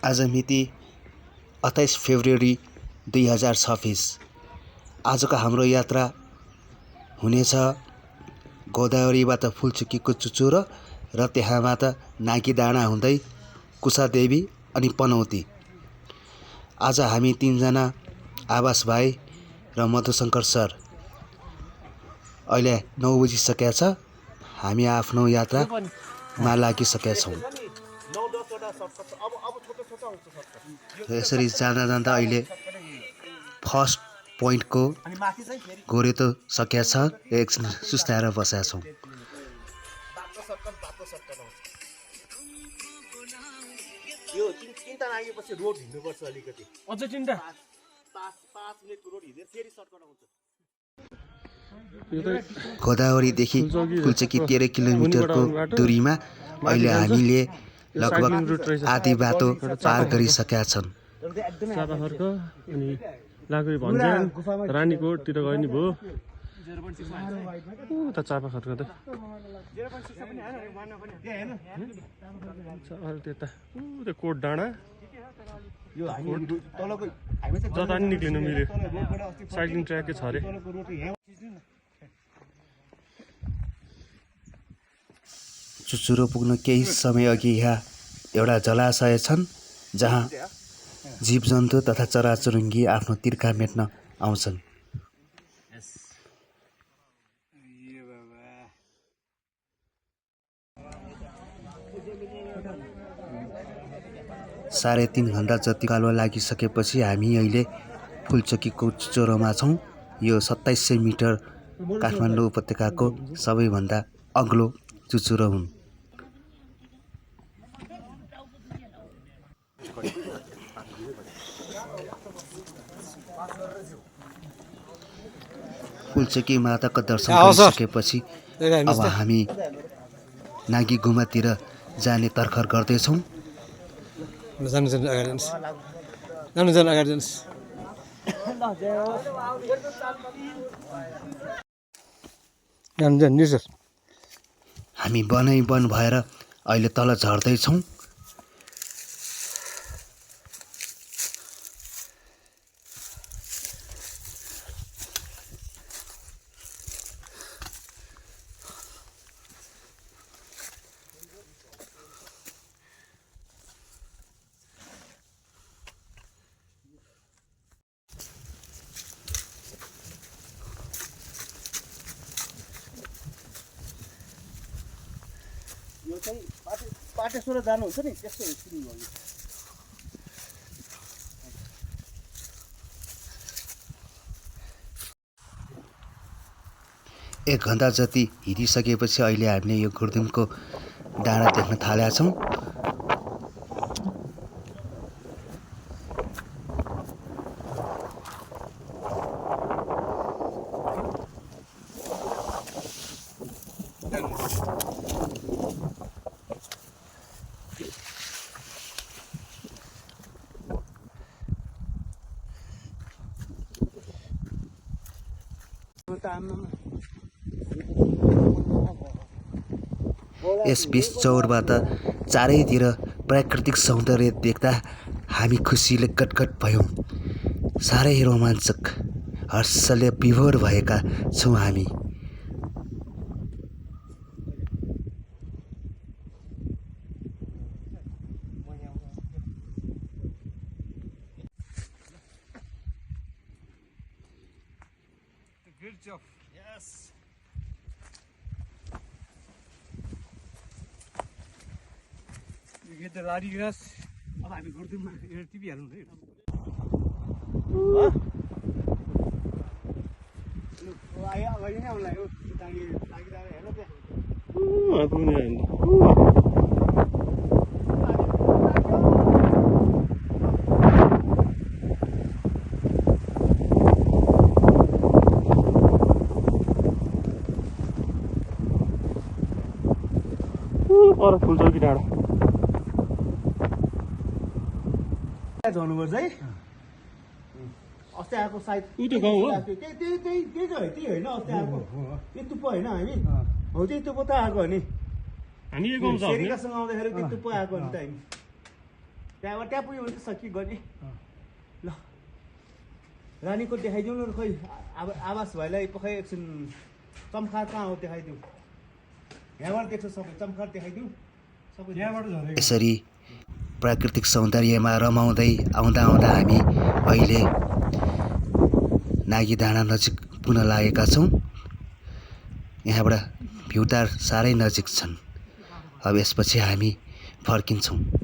आज मिति 28 फेब्रुअरी 2026। आजको हाम्रो यात्रा हुनेछ गोदावरीबाट फुलचुकीको चुचुरो र त्यहाँबाट नागीडाँडा हुँदै कुसादेवी अनि पनौती। आज हामी 3 जना आवास भाइ र मधुशंकर सर अहिले 9 बजिसकेका छ। हामी आफ्नो यात्रामा लागिसकेका छौँ। यसरी जाँदा जाँदा अहिले फर्स्ट पोइन्टको गोरेतो सकिया छ। एकछिन सुस्ताएर बसेका छौँ। यो तीनटा लागेपछि रोड हिँड्नुपर्छ अलिकति अझ 3टा 5 मिनेटको रोड हिँडेर फेरि सर्टकट आउँछ। गोदावरीदेखि फुलचुकी 13 किलोमिटरको दूरीमा अहिले हामीले लगभग आधी बाटो पार गरिसकेका छन्। चापाखर्क अनि लागुरी भन्ज्याङ रानीकोटतिर गयो नि भयो त चापाखर्क त त्यता त्यो कोट डाँडा यो हामी तलको हाइवे चाहिँ जता नि निक्लिनु मिल्यो। साइक्लिङ ट्र्याकै छ अरे। चुचुरो पुग्न केही समय अघि यहाँ एउटा जलाशय छन् जहाँ जीवजन्तु तथा चराचुरुङ्गी आफ्नो तिर्खा मेट्न आउँछन्। साढे 3 घण्टा जति कालो लागिसकेपछि हामी अहिले फुलचुकीको चुचुरोमा छौँ। यो 2700 मिटर काठमाडौँ उपत्यकाको सबैभन्दा अग्लो चुचुरो हुन्। फुलचुकी माताको दर्शन गरिसकेपछि अब हामी नागी गुम्बातिर जाने तर्खर गर्दैछौँ। हामी वनै वन भएर अहिले तल झर्दैछौँ। यो चाहिँ पाटेश्वर जानुहुन्छ नि त्यस्तो सुरु गर्नु। 1 घण्टा जति हिँडिसकेपछि अहिले हामीले यो गुर्दुमको डाँडा देख्न थालेका छौँ। यस बिच चौरबाट चारैतिर प्राकृतिक सौन्दर्य देख्दा हामी खुसीले गटगट भयौँ। साह्रै रोमाञ्चक हर्षले विभोर भएका छौँ हामी। Good job. Yes. You get the lari grass. अब हामी गुर्दुममा एउटा टिभी हाल्नु है। आयो अगाडि नै आउला यो लागि लागिरहेको हेर्नु त्यहाँ। पुग्ने हैन। और फुलचुकी डाँडा जानुपर्छ है। अस्ति आएको सायद उही गाउँ हो। त्यही होइन अस्ति आएको त्यो तुप्पो होइन हामी हो त्यही तुप्पो त आएको हो नि। हामी यो गाउँ छ सेरिकासँग आउँदाखेरि त्यो तुप्पो आएको नि त हामी। त्यहाँ पुग्यो भने सक्यो गर्ने ल रानीको देखाइदिउँ न खोइ आवास भाइलाई पखाइ एकछिन चम्खार कहाँ हो देखाइदिउँ यहाँबाट देख्छ सबै चम्खार देखाइदिउँ सबै यहाँबाट झरेको यसरी प्राकृतिक सौन्दर्यमा रमाउँदै आउँदा आउँदा हामी अहिले नागी डाँडा नजिक पुग्न लागेका छौँ। यहाँबाट भ्युटार साह्रै नजिक छन्। अब यसपछि हामी फर्किन्छौँ।